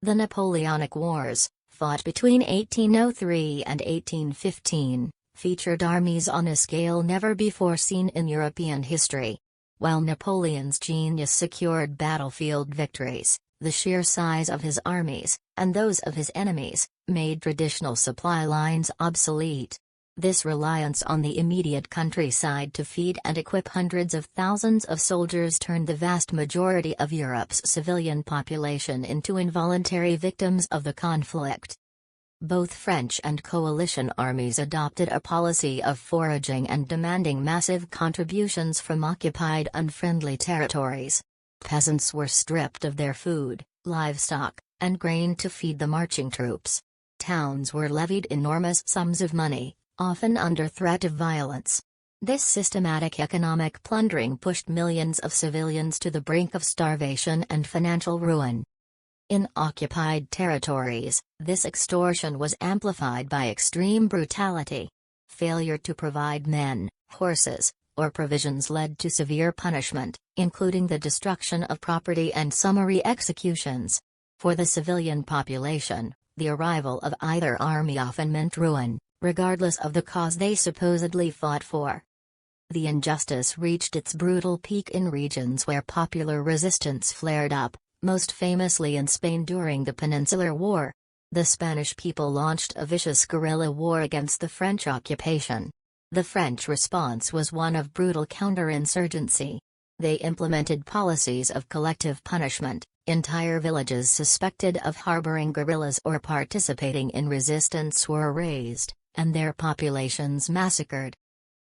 The Napoleonic Wars, fought between 1803 and 1815, featured armies on a scale never before seen in European history. While Napoleon's genius secured battlefield victories, the sheer size of his armies, and those of his enemies, made traditional supply lines obsolete. This reliance on the immediate countryside to feed and equip hundreds of thousands of soldiers turned the vast majority of Europe's civilian population into involuntary victims of the conflict. Both French and coalition armies adopted a policy of foraging and demanding massive contributions from occupied unfriendly territories. Peasants were stripped of their food, livestock, and grain to feed the marching troops. Towns were levied enormous sums of money, often under threat of violence. This systematic economic plundering pushed millions of civilians to the brink of starvation and financial ruin. In occupied territories, this extortion was amplified by extreme brutality. Failure to provide men, horses, or provisions led to severe punishment, including the destruction of property and summary executions. For the civilian population, the arrival of either army often meant ruin, regardless of the cause they supposedly fought for. The injustice reached its brutal peak in regions where popular resistance flared up, most famously in Spain during the Peninsular War. The Spanish people launched a vicious guerrilla war against the French occupation. The French response was one of brutal counter-insurgency. They implemented policies of collective punishment. Entire villages suspected of harboring guerrillas or participating in resistance were razed, and their populations massacred.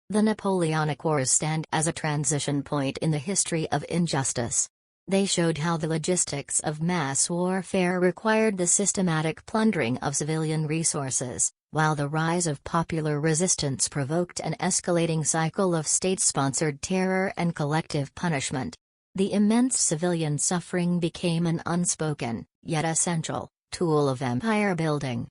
The Napoleonic Wars stand as a transition point in the history of injustice. They showed how the logistics of mass warfare required the systematic plundering of civilian resources, while the rise of popular resistance provoked an escalating cycle of state-sponsored terror and collective punishment. The immense civilian suffering became an unspoken, yet essential, tool of empire building.